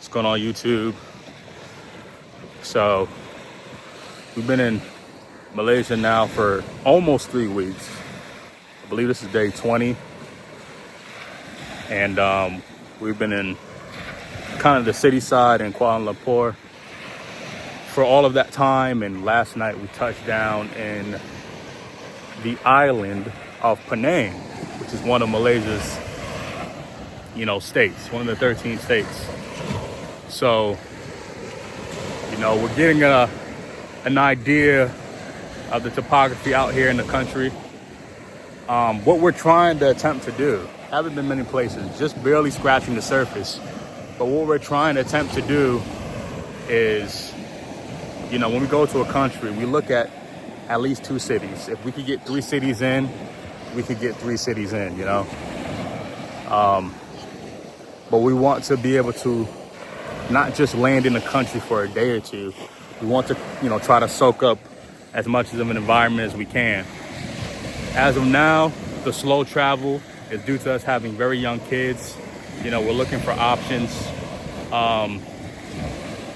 What's going on, YouTube? So we've been in Malaysia now for almost 3 weeks. I believe this is day 20. And we've been in kind of the city side in Kuala Lumpur for all of that time. And last night we touched down in the island of Penang, which is one of Malaysia's, states, one of the 13 states. So, we're getting an idea of the topography out here in the country. What we're trying to attempt to do, haven't been many places, just barely scratching the surface. But what we're trying to attempt to do is, when we go to a country, we look at least 2 cities. If we could get 3 cities in, we could get 3 cities in, But we want to be able to not just land in the country for a day or two. We want to, try to soak up as much of an environment as we can. As of now, the slow travel is due to us having very young kids. We're looking for options,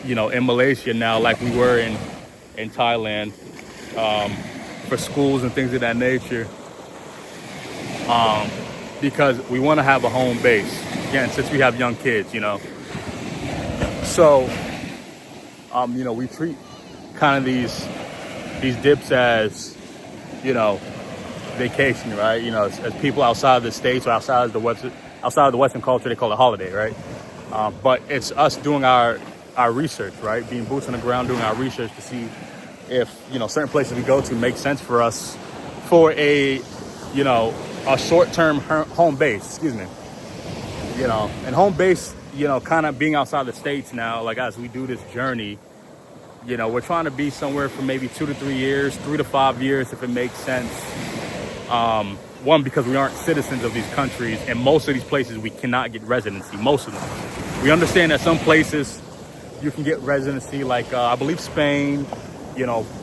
in Malaysia now, like we were in Thailand, for schools and things of that nature, because we want to have a home base. Again, since we have young kids, So, we treat kind of these dips as, vacation, right? As people outside of the States or outside of the Western culture, they call it holiday, right? But it's us doing our research, right? Being boots on the ground, doing our research to see if, certain places we go to make sense for us for a short-term home base, and home base, kind of being outside the States now, like as we do this journey, we're trying to be somewhere for maybe 2 to 3 years, 3 to 5 years, if it makes sense. One, because we aren't citizens of these countries, and most of these places we cannot get residency, most of them. We understand that some places you can get residency, like I believe Spain,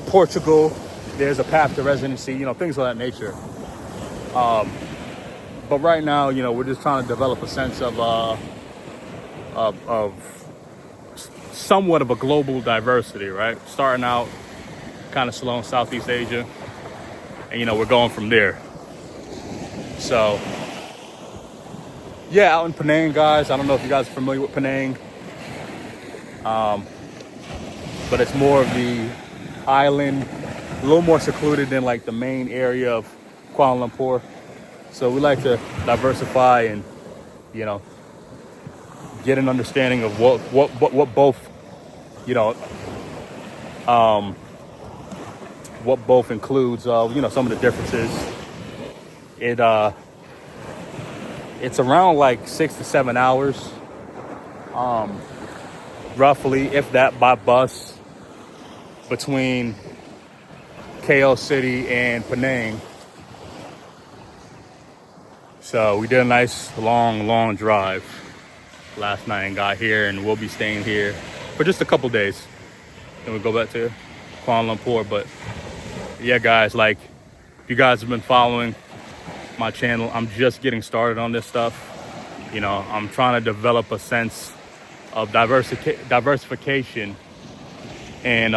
Portugal, there's a path to residency, things of that nature. But right now, we're just trying to develop a sense of somewhat of a global diversity, right? Starting out kind of slow in Southeast Asia, and we're going from there. So yeah, out in Penang, guys, I don't know if you guys are familiar with Penang, but it's more of the island, a little more secluded than like the main area of Kuala Lumpur. So we like to diversify and, get an understanding of what both, what both includes, some of the differences. It's around like 6 to 7 hours, roughly, if that, by bus between KL City and Penang. So we did a nice long drive last night and got here, and we'll be staying here for just a couple days. Then we'll go back to Kuala Lumpur. But yeah, guys, like, if you guys have been following my channel, I'm just getting started on this stuff. I'm trying to develop a sense of diversification and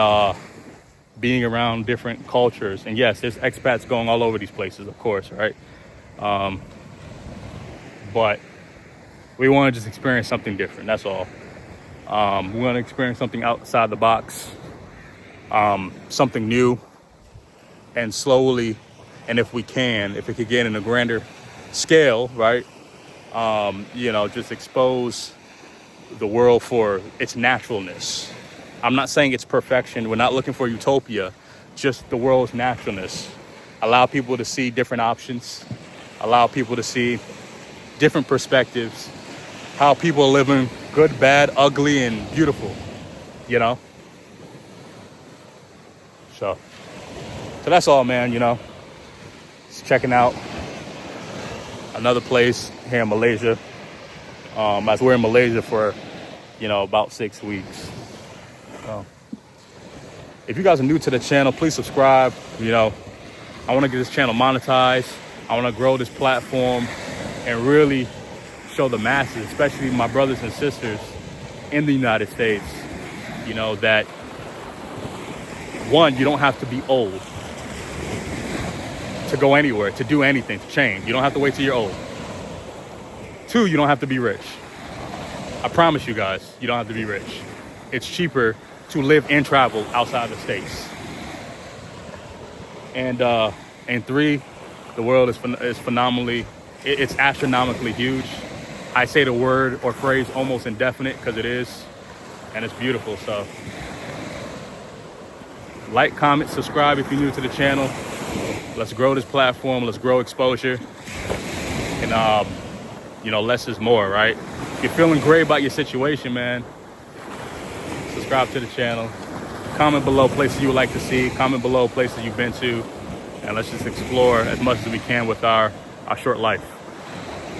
being around different cultures. And yes, there's expats going all over these places, of course, right? But we want to just experience something different. That's all. We want to experience something outside the box, something new, and slowly, and if it could get in a grander scale, right? Just expose the world for its naturalness. I'm not saying it's perfection. We're not looking for utopia, just the world's naturalness. Allow people to see different options. Allow people to see different perspectives, how people are living, good, bad, ugly, and beautiful, So that's all, man, Just checking out another place here in Malaysia. As we're in Malaysia for, about 6 weeks. So if you guys are new to the channel, please subscribe. I want to get this channel monetized. I want to grow this platform and really show the masses, especially my brothers and sisters, in the United States, you know, that one, you don't have to be old to go anywhere, to do anything, to change. You don't have to wait till you're old. Two, you don't have to be rich. I promise you guys, you don't have to be rich. It's cheaper to live and travel outside the States. And three, the world is phenomenally, it's astronomically huge. I say the word or phrase almost indefinite because it is, and it's beautiful. So like, comment, subscribe if you're new to the channel. Let's grow this platform. Let's grow exposure. And, you know, less is more, right? If you're feeling great about your situation, man, subscribe to the channel. Comment below places you would like to see. Comment below places you've been to. And let's just explore as much as we can with our short life.